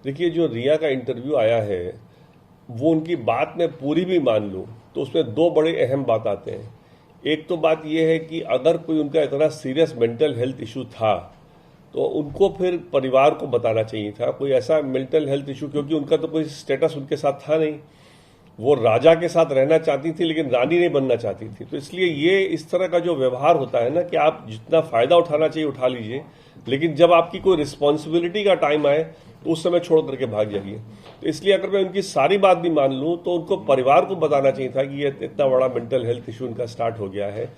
देखिए, जो रिया का इंटरव्यू आया है, वो उनकी बात मैं पूरी भी मान लूँ तो उसमें दो बड़े अहम बात आते हैं। एक तो बात यह है कि अगर कोई उनका इतना सीरियस मेंटल हेल्थ इशू था तो उनको फिर परिवार को बताना चाहिए था। कोई ऐसा मेंटल हेल्थ इशू, क्योंकि उनका तो कोई स्टेटस उनके साथ था नहीं। वो राजा के साथ रहना चाहती थी लेकिन रानी नहीं बनना चाहती थी। तो इसलिए ये इस तरह का जो व्यवहार होता है ना कि आप जितना फायदा उठाना चाहिए उठा लीजिए, लेकिन जब आपकी कोई रिस्पॉन्सिबिलिटी का टाइम आए तो उस समय छोड़ करके भाग जाइए। तो इसलिए अगर मैं उनकी सारी बात भी मान लूं तो उनको परिवार को बताना चाहिए था कि ये इतना बड़ा मेंटल हेल्थ इशू उनका स्टार्ट हो गया है।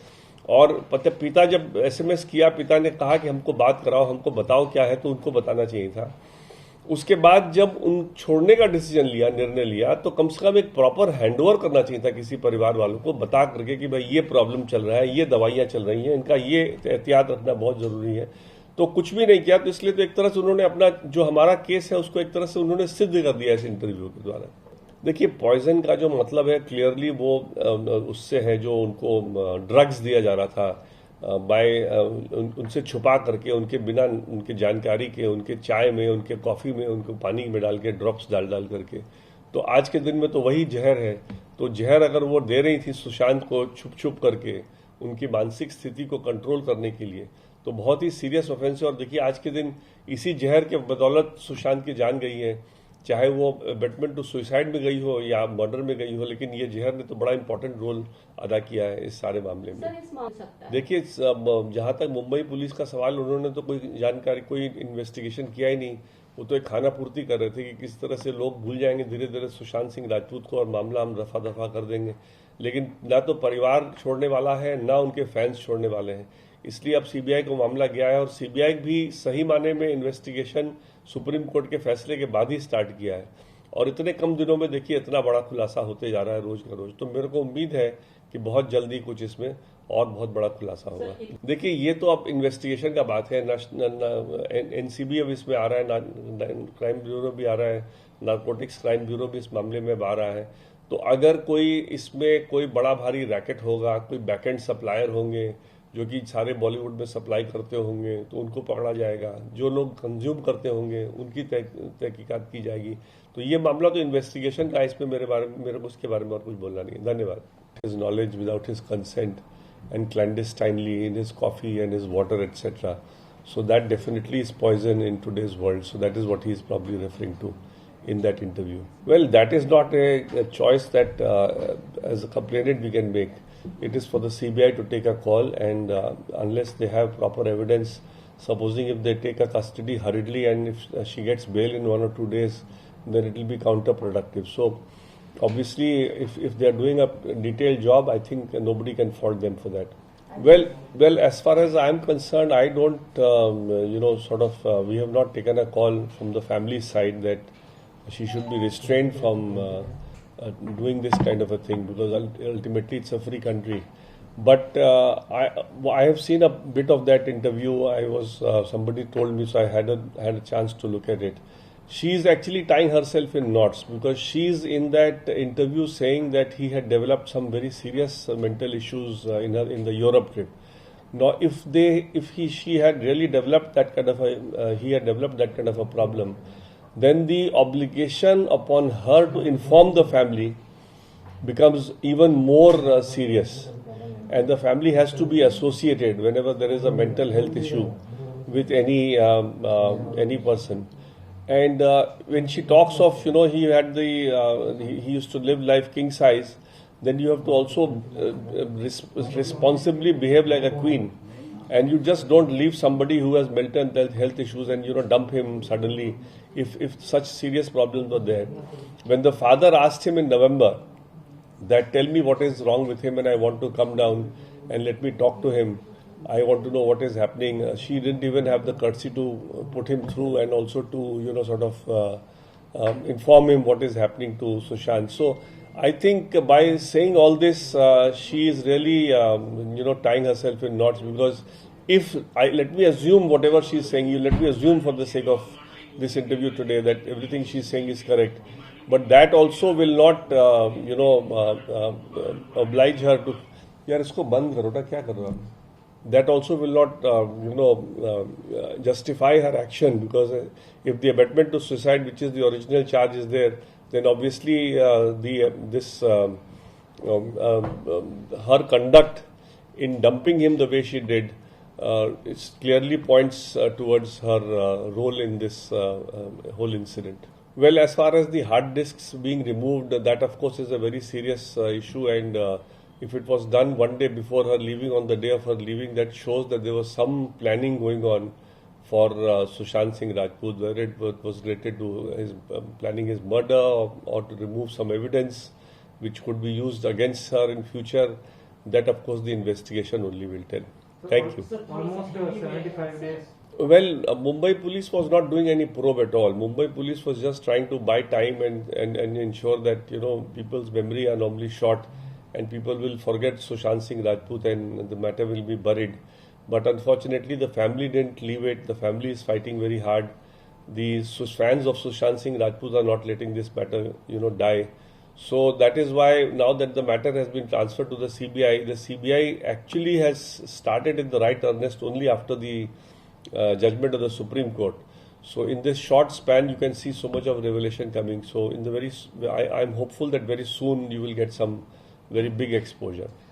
और पिता जब एसएमएस किया, पिता ने कहा कि हमको बात कराओ, हमको बताओ क्या है, तो उनको बताना चाहिए था। उसके बाद जब उन छोड़ने का डिसीजन लिया, निर्णय लिया, तो कम से कम एक प्रॉपर हैंडओवर करना चाहिए था किसी परिवार वालों को, बता करके कि भाई ये प्रॉब्लम चल रहा है, ये दवाइयां चल रही हैं, इनका ये एहतियात रखना बहुत जरूरी है। तो कुछ भी नहीं किया। तो इसलिए तो एक तरह से उन्होंने अपना जो हमारा केस है उसको एक तरह से उन्होंने सिद्ध कर दिया इस इंटरव्यू के द्वारा। देखिए, पॉइजन का जो मतलब है क्लियरली वो उससे है जो उनको ड्रग्स दिया जा रहा था बाय उनसे छुपा करके, उनके बिना उनके जानकारी के, उनके चाय में, उनके कॉफ़ी में, उनको पानी में डाल के, ड्रॉप्स डाल डाल करके। तो आज के दिन में तो वही जहर है। तो जहर अगर वो दे रही थी सुशांत को छुप छुप करके उनकी मानसिक स्थिति को कंट्रोल करने के लिए, तो बहुत ही सीरियस ऑफेंस है। और देखिए, आज के दिन इसी जहर के बदौलत सुशांत की जान गई है, चाहे वो बेटमेंट टू सुसाइड में गई हो या मर्डर में गई हो, लेकिन ये जहर ने तो बड़ा इंपॉर्टेंट रोल अदा किया है इस सारे मामले में। देखिए, जहां तक मुंबई पुलिस का सवाल, उन्होंने तो कोई जानकारी, कोई इन्वेस्टिगेशन किया ही नहीं। वो तो एक खाना पूर्ति कर रहे थे कि किस तरह से लोग भूल जाएंगे धीरे धीरे सुशांत सिंह राजपूत को और मामला हम रफा दफा कर देंगे। लेकिन ना तो परिवार छोड़ने वाला है, ना उनके फैंस छोड़ने वाले हैं। इसलिए अब सीबीआई को मामला गया है और सीबीआई भी सही माने में इन्वेस्टिगेशन सुप्रीम कोर्ट के फैसले के बाद ही स्टार्ट किया है। और इतने कम दिनों में देखिए इतना बड़ा खुलासा होते जा रहा है रोज का रोज। तो मेरे को उम्मीद है कि बहुत जल्दी कुछ इसमें और बहुत बड़ा खुलासा होगा। देखिए, ये तो अब इन्वेस्टिगेशन का बात है। एनसीबी अब इसमें आ रहा है, क्राइम ब्यूरो भी आ रहा है, नारकोटिक्स क्राइम ब्यूरो भी इस मामले में आ रहा है। तो अगर कोई इसमें कोई बड़ा भारी रैकेट होगा, कोई बैकएंड सप्लायर होंगे जो कि सारे बॉलीवुड में सप्लाई करते होंगे, तो उनको पकड़ा जाएगा। जो लोग कंज्यूम करते होंगे उनकी तहकीकात की जाएगी। तो ये मामला तो इन्वेस्टिगेशन का है, इसमें मेरे को उसके बारे में और कुछ बोलना नहीं है। धन्यवाद। His knowledge without his consent and clandestinely in his coffee and his water, etc. So that definitely is poison in today's world. So that is what he is probably referring to in that interview. Well, that is not a choice that as a complainant we can make. It is for the CBI to take a call, and unless they have proper evidence, supposing if they take a custody hurriedly and if she gets bail in 1 or 2 days, then it will be counterproductive. So obviously, if they are doing a detailed job, I think nobody can fault them for that. Well, as far as I am concerned, I don't, we have not taken a call from the family side that she should be restrained from doing this kind of a thing, because ultimately it's a free country. But I have seen a bit of that interview. Somebody told me, so I had a chance to look at it. She's actually tying herself in knots, because she's in that interview saying that he had developed some very serious mental issues in the Europe trip. Now, if she had really developed that kind of he had developed that kind of a problem, then the obligation upon her to inform the family becomes even more serious, and the family has to be associated whenever there is a mental health issue with any person. And when she talks of, he had he used to live life king size, then you have to also responsibly behave like a queen. And you just don't leave somebody who has mental health issues and, dump him suddenly if such serious problems were there. When the father asked him in November that, tell me what is wrong with him and I want to come down and let me talk to him, I want to know what is happening. She didn't even have the courtesy to put him through and also to, inform him what is happening to Sushant. So I think by saying all this, she is really, tying herself in knots, because let me assume whatever she is saying, let me assume for the sake of this interview today that everything she is saying is correct. But that also will not, oblige her to, यार इसको बंद करो ना, क्या कर रहे हो आप? that also will not, justify her action, because if the abetment to suicide, which is the original charge, is there, then obviously her conduct in dumping him the way she did, it clearly points towards her role in this whole incident. Well, as far as the hard disks being removed, that of course is a very serious issue, and if it was done one day before her leaving, on the day of her leaving, that shows that there was some planning going on for Sushant Singh Rajput, whether it was related to his planning his murder, or to remove some evidence which could be used against her in future. That of course the investigation only will tell. Thank you. Almost 75 days. Well, Mumbai police was not doing any probe at all. Mumbai police was just trying to buy time and ensure that, people's memory are normally short and people will forget Sushant Singh Rajput and the matter will be buried. But unfortunately, the family didn't leave it. The family is fighting very hard. The fans of Sushant Singh Rajput are not letting this matter, die. So that is why now that the matter has been transferred to the CBI actually has started in the right earnest only after the judgment of the Supreme Court. So in this short span, you can see so much of revelation coming. So I'm hopeful that very soon you will get some very big exposure.